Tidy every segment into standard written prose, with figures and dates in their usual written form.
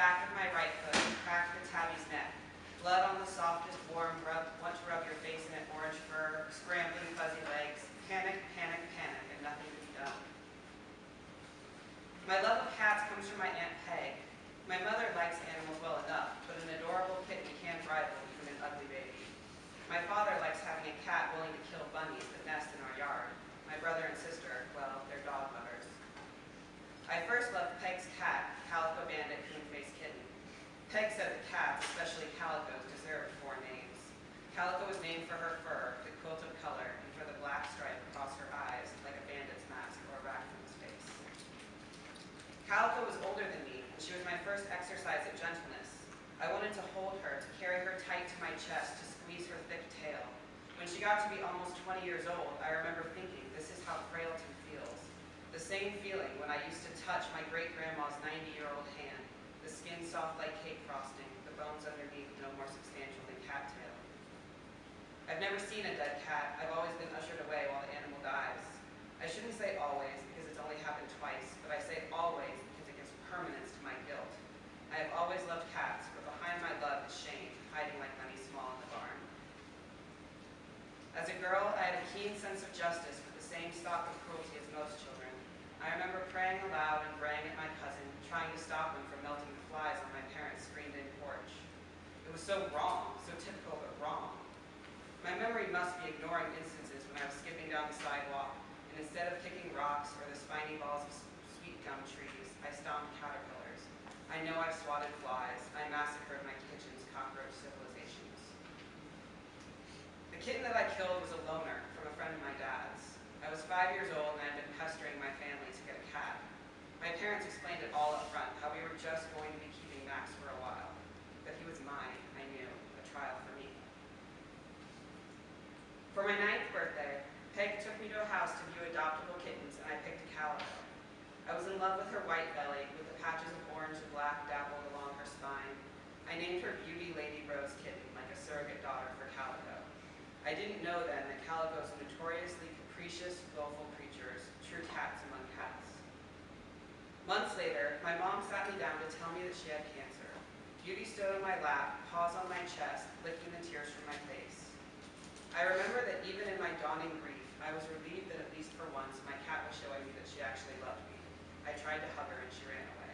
back of my right foot and cracked the tabby's neck. Blood on the softest, warm, want to rub your face in it, orange fur, scrambling, fuzzy legs. Panic, panic, panic, and nothing to be done. My love of cats comes from my Aunt Peg. My mother likes animals well enough, but an adorable kitten can't rival even an ugly baby. My father likes having a cat willing to kill bunnies that nest in our yard. My brother and sister, well, they're dog lovers. I first loved Peg's cat, Calico Bandit Coon-Faced Kitten. Peg said that cats, especially calicos, deserved 4 names. Calico was named for her fur, the quilt of color, and for the black stripe across her eyes, like a bandit's mask or a raccoon's face. Calico was older than me, and she was my first exercise at gentleness. I wanted to hold her, to carry her tight to my chest, to squeeze her thick tail. When she got to be almost 20 years old, I remember thinking, this is how frailty feels. The same feeling when I used to touch my great-grandma's 90-year-old hand, the skin soft like cake frosting, the bones underneath no more substantial than cattail. I've never seen a dead cat. I've always been ushered away while the animal dies. I shouldn't say always, because it's only happened twice, but I say always because it gives permanence to my guilt. I have always loved cats, but behind my love is shame, hiding like money small in the barn. As a girl, I had a keen sense of justice with the same stock of cruelty as most children. I remember praying aloud and braying at my cousin, trying to stop him from melting the flies on my parents' screened-in porch. It was so wrong, so typical but wrong. My memory must be ignoring instances when I was skipping down the sidewalk, and instead of kicking rocks or the spiny balls of sweet gum trees, I stomped caterpillars. I know I swatted flies. I massacred my kitchen's cockroach civilizations. The kitten that I killed was a loner from a friend of my dad's. I was 5 years old and I had been pestering my family to get a cat. My parents explained it all up front, how we were just going to be keeping Max for a while. But he was mine, I knew, a trial for me. For my 9th birthday, Peg took me to a house to view adoptable kittens and I picked a calico. I was in love with her white belly, with the patches of orange and black dappled along her spine. I named her Beauty Lady Rose Kitten, like a surrogate daughter for Calico. I didn't know then that calicos are notoriously capricious, willful creatures, true cats among cats. Months later, my mom sat me down to tell me that she had cancer. Beauty stood on my lap, paws on my chest, licking the tears from my face. I remember that even in my dawning grief, I was relieved that at least for once, my cat was showing me that she actually loved me. I tried to hug her and she ran away.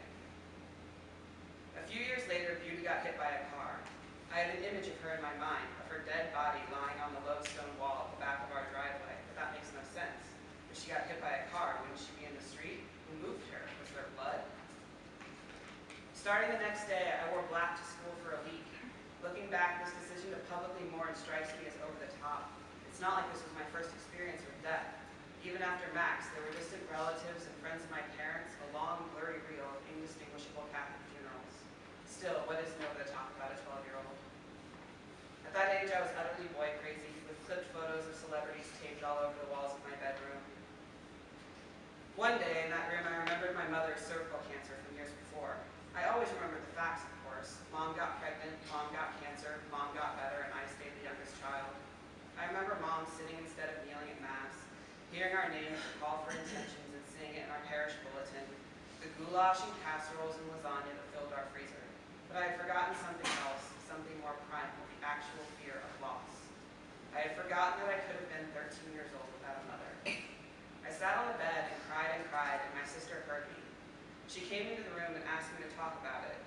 A few years later, Beauty got hit by a car. I had an image of her in my mind, of her dead body lying on the low stone wall at the back of our driveway, but that makes no sense. If she got hit by a car, wouldn't she be in the street? Who moved her? Was there blood? Starting the next day, I wore black to school for a week. Looking back, this decision to publicly mourn strikes me as over the top. It's not like this was my first experience with death. Even after Max, there were distant relatives and friends of my parents, a long, blurry reel of indistinguishable Catholic funerals. Still, what isn't over the top about a 12-year-old? At that age, I was utterly boy crazy, with clipped photos of celebrities taped all over the walls of my bedroom. One day in that room, I remembered my mother's cervical cancer from years before. I always remembered the facts, of course. Mom got pregnant, Mom got cancer, Mom got better, and I stayed the youngest child. I remember Mom sitting instead of kneeling at Mass, hearing our names to call for intentions and seeing it in our parish bulletin, the goulash and casseroles and lasagna that filled our freezer. But I had forgotten something else, something more primal, the actual fear of loss. I had forgotten that I could have been 13 years old without a mother. I sat on the bed and cried, and my sister heard me. She came into the room and asked me to talk about it.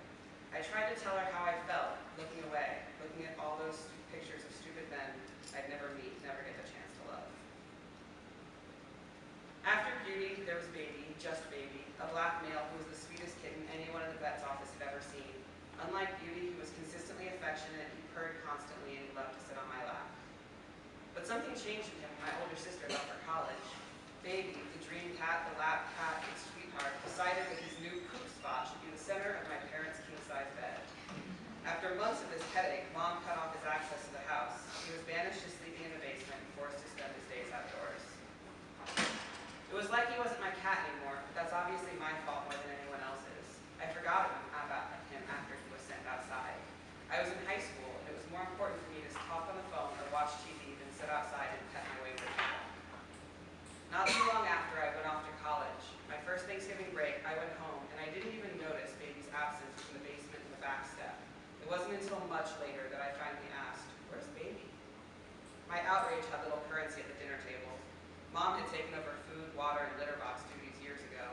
I tried to tell her how I felt, looking away, looking at all those pictures of stupid men I'd never meet, never get the chance to love. After Beauty, there was Baby, just Baby, a black male who was the sweetest kitten anyone in the vet's office had ever seen. Unlike Beauty, he was consistently affectionate, he purred constantly, and he loved to sit on my lap. But something changed with him when my older sister left for college. Baby, the dream cat, the lap cat, and sweetheart, decided that his new poop spot should be the center of my parents' king-size bed. After months of this headache, Mom cut off his access to the house. He was banished to sleeping in the basement and forced to spend his days outdoors. It was like he wasn't my cat anymore, but that's obviously my fault more than anyone else's. I forgot about him after he was sent outside. I was in high school, and it was more important for me to talk on the phone or watch TV than sit outside and pet my way It wasn't until much later that I finally asked, "Where's baby?" My outrage had little currency at the dinner table. Mom had taken over food, water, and litter box duties years ago.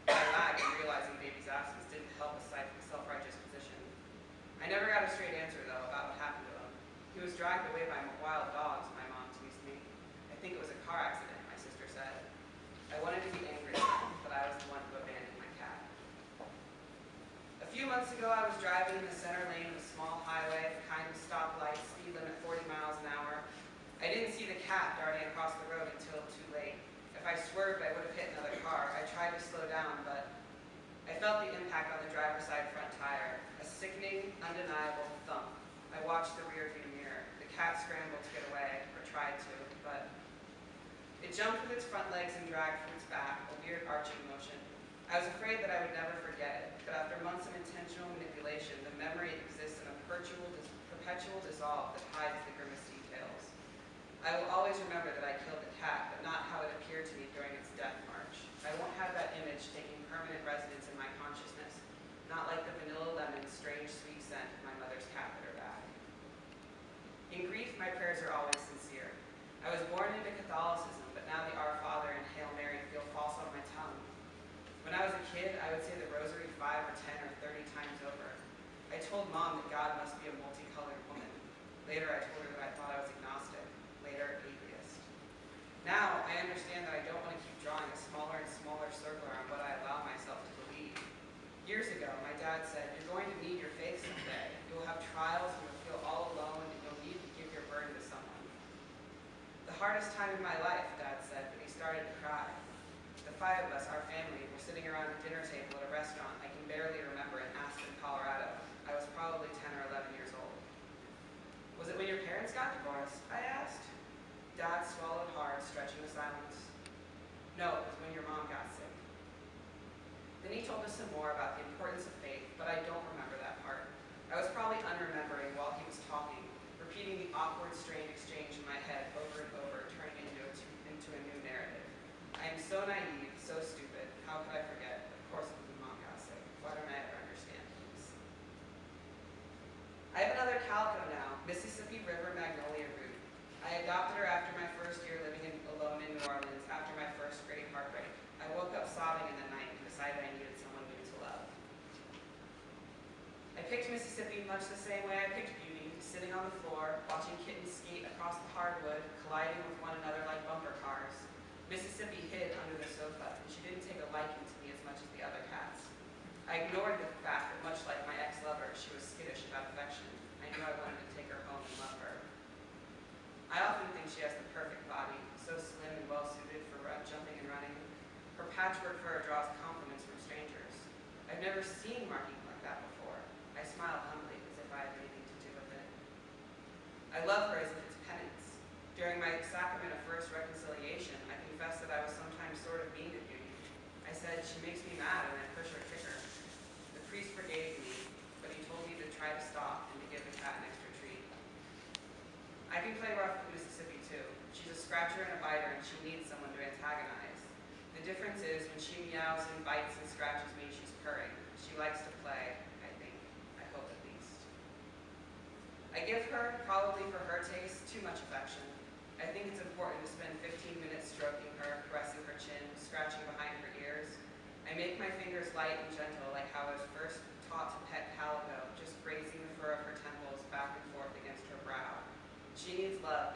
My lag in realizing baby's absence didn't help a self-righteous position. I never got a straight answer, though, about what happened to him. He was dragged away by wild dogs, my mom teased me. I think it was a car accident, my sister said. I wanted to be angry, but I was the one who abandoned my cat. A few months ago, I was driving in the center lane of a small highway, the kind of stoplight, speed limit 40 miles an hour. I didn't see the cat darting across the road until too late. If I swerved, I would have hit another car. I tried to slow down, but I felt the impact on the driver's side front tire, a sickening, undeniable thump. I watched the rearview mirror. The cat scrambled to get away, or tried to, but it jumped with its front legs and dragged from its back, a weird arching motion. I was afraid that I would never forget it, but after months of intentional manipulation, the memory exists in a perpetual dissolve that hides the grimmest details. I will always remember that I killed the cat, but not how it appeared to me during its death march. I won't have that image taking permanent residence in my consciousness, not like the vanilla lemon, strange sweet scent of my mother's cat litter bag. In grief, my prayers are always sincere. I was born into Catholicism, but now the Our Father and Hail Mary feel false on my tongue. When I was a kid, I would say the rosary 5 or 10 or 30 times over. I told Mom that God must be a multicolored woman. Later, I told her that I thought I was agnostic. Later, atheist. Now, I understand that I don't want to keep drawing a smaller and smaller circle around what I allow myself to believe. Years ago, my dad said, "You're going to need your faith someday. You'll have trials, and you'll feel all alone, and you'll need to give your burden to someone." The hardest time in my life, Dad said, but he started to cry. The 5 of us, our family, were sitting around a dinner table at a restaurant I can barely remember in Aspen, Colorado. I was probably 10 or 11 years old. "Was it when your parents got divorced?" I asked. Dad swallowed hard, stretching the silence. "No, it was when your mom got sick." Then he told us some more about the importance of faith, but I don't remember that part. I was probably unremembering while he was talking, repeating the awkward, strained exchange in my head over and over, turning it into a new narrative. I am so naive, so stupid. How could I forget? Of course it was when Mom got sick. Why don't I ever understand things? I have another calico now, Mississippi River Magnolia Root. I adopted her after my first year living alone in New Orleans, after my first great heartbreak. I woke up sobbing in the night and decided I needed someone new to love. I picked Mississippi much the same way I picked Beauty, sitting on the floor, watching kittens skate across the hardwood, colliding with one another like bumper cars. Mississippi hid under the sofa, and she didn't take a liking to me as much as the other cats. I ignored the fact that, much like my ex-lover, she was skittish about affection. I knew I wanted to take her home and love her. I often think she has the perfect body, so slim and well-suited for jumping and running. Her patchwork fur draws compliments from strangers. I've never seen markings like that before. I smiled humbly, as if I had anything to do with it. I love her as if it's penance. During my sacrament of first reconciliation, I confessed that I was sometimes sort of mean to Beauty. I said, "She makes me mad and I push her or kick her." The priest forgave me, but he told me to try to stop and to give the cat an extra treat. I can play rough with Mississippi too. She's a scratcher and a biter, and she needs someone to antagonize. The difference is, when she meows and bites and scratches me, she's purring. She likes to play, I think. I hope at least. I give her, probably for her taste, too much affection. I think it's important to spend 15 minutes stroking her, caressing her chin, scratching behind her ears. I make my fingers light and gentle, like how I was first taught to pet calico, just grazing the fur of her temples back and forth against her brow. She needs love,